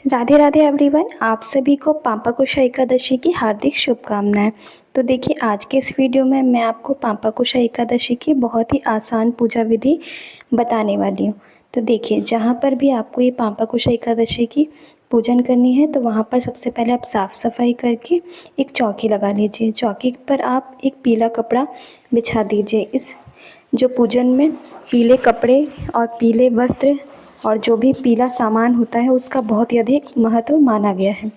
Radhe Radhe everyone, आप सभी को पांपाकुशा एकादशी की हार्दिक शुभकामनाएं। तो देखिए, आज के इस वीडियो में मैं आपको पांपाकुशा एकादशी की बहुत ही आसान पूजा विधि बताने वाली हूँ। तो देखिए, जहाँ पर भी आपको ये पांपाकुशा एकादशी की पूजन करनी है तो वहाँ पर सबसे पहले आप साफ़ सफाई करके एक चौकी लगा लीजिए। चौकी पर आप एक पीला कपड़ा बिछा दीजिए। इस जो पूजन में पीले कपड़े और पीले वस्त्र और जो भी पीला सामान होता है उसका बहुत ही अधिक महत्व माना गया है।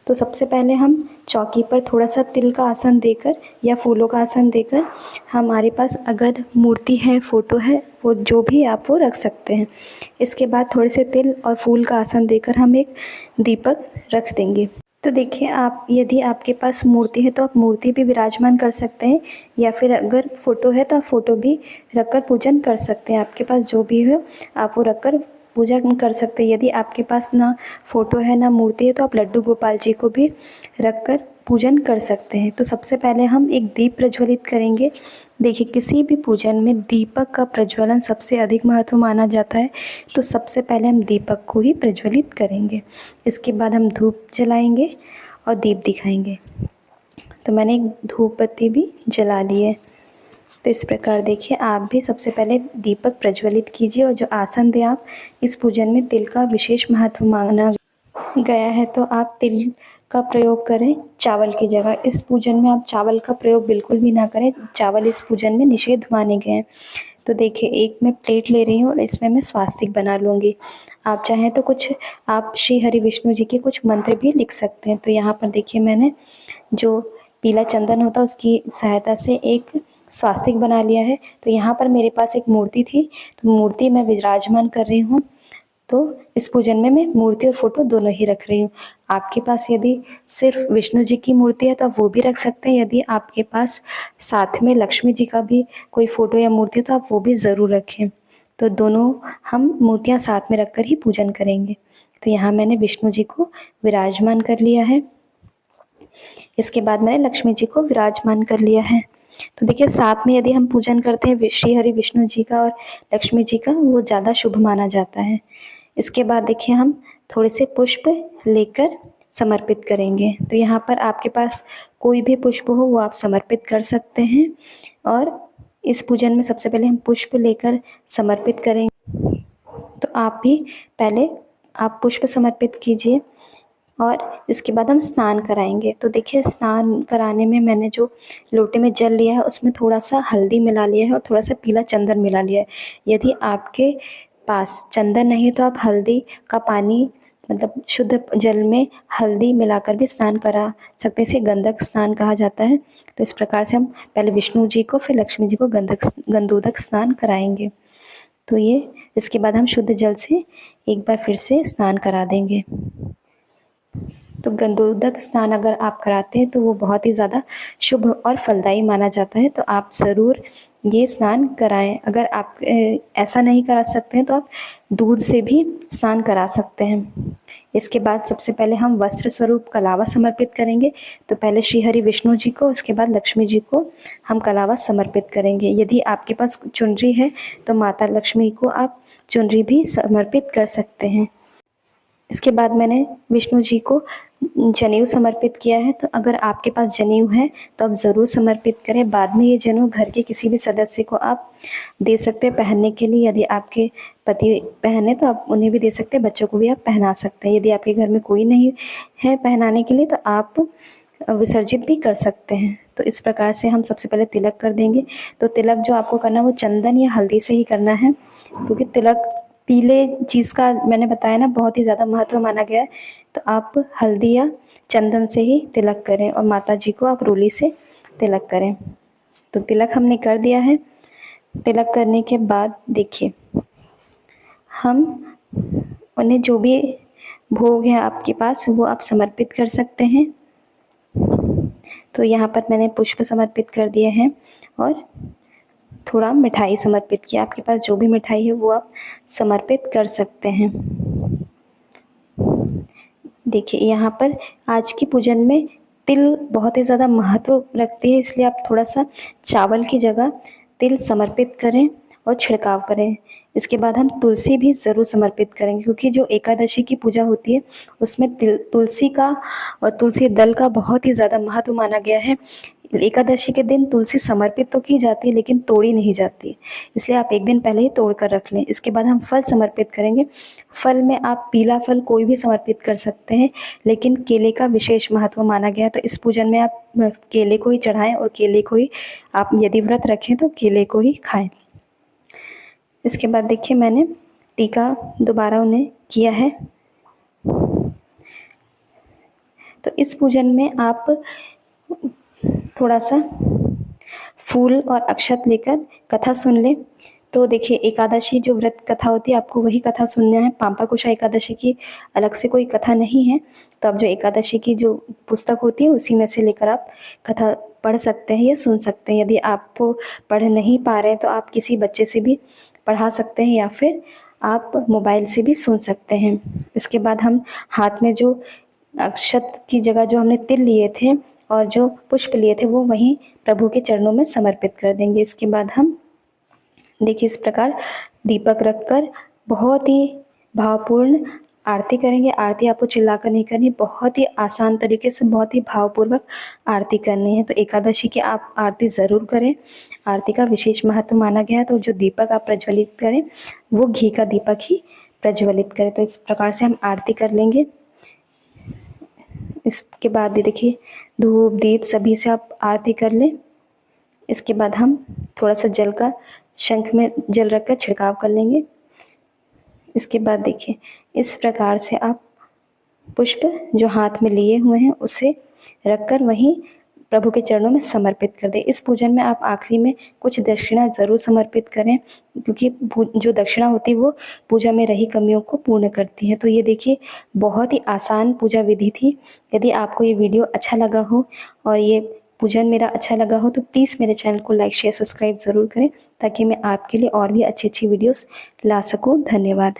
तो सबसे पहले हम चौकी पर थोड़ा सा तिल का आसन देकर या फूलों का आसन देकर, हमारे पास अगर मूर्ति है, फ़ोटो है, वो जो भी आप वो रख सकते हैं। इसके बाद थोड़े से तिल और फूल का आसन देकर हम एक दीपक रख देंगे। तो देखिए, आप यदि आपके पास मूर्ति है तो आप मूर्ति भी विराजमान कर सकते हैं, या फिर अगर फ़ोटो है तो आप फ़ोटो भी रखकर पूजन कर सकते हैं। आपके पास जो भी हो आप वो रखकर पूजा कर सकते हैं। यदि आपके पास ना फ़ोटो है ना मूर्ति है तो आप लड्डू गोपाल जी को भी रखकर पूजन कर सकते हैं। तो सबसे पहले हम एक दीप प्रज्वलित करेंगे। देखिए, किसी भी पूजन में दीपक का प्रज्वलन सबसे अधिक महत्व माना जाता है, तो सबसे पहले हम दीपक को ही प्रज्वलित करेंगे। इसके बाद हम धूप जलाएंगे और दीप दिखाएंगे। तो मैंने एक धूप बत्ती भी जला ली है। तो इस प्रकार देखिए, आप भी सबसे पहले दीपक प्रज्वलित कीजिए। और जो आसन दें आप, इस पूजन में तिल का विशेष महत्व माना गया है, तो आप तिल का प्रयोग करें चावल की जगह। इस पूजन में आप चावल का प्रयोग बिल्कुल भी ना करें। चावल इस पूजन में निषेध माने गए हैं। तो देखिए, एक मैं प्लेट ले रही हूँ और इसमें मैं स्वास्तिक बना लूँगी। आप चाहें तो कुछ आप श्री हरि विष्णु जी के कुछ मंत्र भी लिख सकते हैं। तो यहाँ पर देखिए, मैंने जो पीला चंदन होता है उसकी सहायता से एक स्वास्तिक बना लिया है। तो यहाँ पर मेरे पास एक मूर्ति थी, तो मूर्ति मैं विराजमान कर रही हूँ। तो इस पूजन में मैं मूर्ति और फोटो दोनों ही रख रही हूँ। आपके पास यदि सिर्फ विष्णु जी की मूर्ति है तो आप वो भी रख सकते हैं। यदि आपके पास साथ में लक्ष्मी जी का भी कोई फ़ोटो या मूर्ति है तो आप वो भी ज़रूर रखें। तो दोनों हम मूर्तियाँ साथ में रखकर ही पूजन करेंगे। तो यहाँ मैंने विष्णु जी को विराजमान कर लिया है। इसके बाद मैंने लक्ष्मी जी को विराजमान कर लिया है। तो देखिए, साथ में यदि हम पूजन करते हैं श्री हरि विष्णु जी का और लक्ष्मी जी का, वो ज़्यादा शुभ माना जाता है। इसके बाद देखिए, हम थोड़े से पुष्प लेकर समर्पित करेंगे। तो यहाँ पर आपके पास कोई भी पुष्प हो वो आप समर्पित कर सकते हैं। और इस पूजन में सबसे पहले हम पुष्प लेकर समर्पित करेंगे। तो आप भी पहले आप पुष्प समर्पित कीजिए और इसके बाद हम स्नान कराएंगे। तो देखिए, स्नान कराने में मैंने जो लोटे में जल लिया है उसमें थोड़ा सा हल्दी मिला लिया है और थोड़ा सा पीला चंदन मिला लिया है। यदि आपके पास चंदन नहीं तो आप हल्दी का पानी, मतलब शुद्ध जल में हल्दी मिलाकर भी स्नान करा सकते हैं। इसे गंधक स्नान कहा जाता है। तो इस प्रकार से हम पहले विष्णु जी को फिर लक्ष्मी जी को गंधोदक स्नान कराएंगे। तो ये इसके बाद हम शुद्ध जल से एक बार फिर से स्नान करा देंगे। तो गंधोदक स्नान अगर आप कराते हैं तो वो बहुत ही ज़्यादा शुभ और फलदायी माना जाता है। तो आप ज़रूर ये स्नान कराएं। अगर आप ऐसा नहीं करा सकते हैं तो आप दूध से भी स्नान करा सकते हैं। इसके बाद सबसे पहले हम वस्त्र स्वरूप कलावा समर्पित करेंगे। तो पहले श्री हरि विष्णु जी को, उसके बाद लक्ष्मी जी को हम कलावा समर्पित करेंगे। यदि आपके पास चुनरी है तो माता लक्ष्मी को आप चुनरी भी समर्पित कर सकते हैं। इसके बाद मैंने विष्णु जी को जनेऊ समर्पित किया है। तो अगर आपके पास जनेऊ है तो आप ज़रूर समर्पित करें। बाद में ये जनेऊ घर के किसी भी सदस्य को आप दे सकते हैं पहनने के लिए। यदि आपके पति पहने तो आप उन्हें भी दे सकते हैं, बच्चों को भी आप पहना सकते हैं। यदि आपके घर में कोई नहीं है पहनाने के लिए तो आप विसर्जित भी कर सकते हैं। तो इस प्रकार से हम सबसे पहले तिलक कर देंगे। तो तिलक जो आपको करना है वो चंदन या हल्दी से ही करना है, क्योंकि तिलक पीले चीज़ का मैंने बताया ना बहुत ही ज़्यादा महत्व माना गया है। तो आप हल्दी या चंदन से ही तिलक करें और माता जी को आप रोली से तिलक करें। तो तिलक हमने कर दिया है। तिलक करने के बाद देखिए, हम उन्हें जो भी भोग है आपके पास वो आप समर्पित कर सकते हैं। तो यहाँ पर मैंने पुष्प समर्पित कर दिए हैं और थोड़ा मिठाई समर्पित किया। आपके पास जो भी मिठाई है वो आप समर्पित कर सकते हैं। देखिए, यहाँ पर आज की पूजन में तिल बहुत ही ज़्यादा महत्व रखती है, इसलिए आप थोड़ा सा चावल की जगह तिल समर्पित करें और छिड़काव करें। इसके बाद हम तुलसी भी ज़रूर समर्पित करेंगे, क्योंकि जो एकादशी की पूजा होती है उसमें तुलसी का और तुलसी दल का बहुत ही ज़्यादा महत्व माना गया है। एकादशी के दिन तुलसी समर्पित तो की जाती है लेकिन तोड़ी नहीं जाती, इसलिए आप एक दिन पहले ही तोड़ कर रख लें। इसके बाद हम फल समर्पित करेंगे। फल में आप पीला फल कोई भी समर्पित कर सकते हैं, लेकिन केले का विशेष महत्व माना गया है, तो इस पूजन में आप केले को ही चढ़ाएं और केले को ही आप यदि व्रत रखें तो केले को ही खाएं। इसके बाद देखिए मैंने टीका दोबारा उन्हें किया है। तो इस पूजन में आप थोड़ा सा फूल और अक्षत लेकर कथा सुन लें। तो देखिए एकादशी जो व्रत कथा होती है आपको वही कथा सुनना है, पांपाकुशा एकादशी की अलग से कोई कथा नहीं है। तो आप जो एकादशी की जो पुस्तक होती है उसी में से लेकर आप कथा पढ़ सकते हैं या सुन सकते हैं। यदि आपको पढ़ नहीं पा रहे हैं तो आप किसी बच्चे से भी पढ़ा सकते हैं या फिर आप मोबाइल से भी सुन सकते हैं। इसके बाद हम हाथ में जो अक्षत की जगह जो हमने तिल लिए थे और जो पुष्प लिए थे वो वहीं प्रभु के चरणों में समर्पित कर देंगे। इसके बाद हम देखिए इस प्रकार दीपक रखकर बहुत ही भावपूर्ण आरती करेंगे। आरती आपको चिल्लाकर नहीं करनी, बहुत ही आसान तरीके से बहुत ही भावपूर्वक आरती करनी है। तो एकादशी की आप आरती ज़रूर करें, आरती का विशेष महत्व माना गया है। तो जो दीपक आप प्रज्वलित करें वो घी का दीपक ही प्रज्वलित करें। तो इस प्रकार से हम आरती कर लेंगे। इसके बाद ये देखिए धूप दीप सभी से आप आरती कर लें। इसके बाद हम थोड़ा सा जल का शंख में जल रखकर छिड़काव कर लेंगे। इसके बाद देखिए इस प्रकार से आप पुष्प जो हाथ में लिए हुए हैं उसे रखकर वहीं प्रभु के चरणों में समर्पित कर दें। इस पूजन में आप आखिरी में कुछ दक्षिणा ज़रूर समर्पित करें, क्योंकि जो दक्षिणा होती है वो पूजा में रही कमियों को पूर्ण करती है। तो ये देखिए बहुत ही आसान पूजा विधि थी। यदि आपको ये वीडियो अच्छा लगा हो और ये पूजन मेरा अच्छा लगा हो तो प्लीज़ मेरे चैनल को लाइक शेयर सब्सक्राइब ज़रूर करें, ताकि मैं आपके लिए और भी अच्छी अच्छी वीडियोस ला सकूं। धन्यवाद।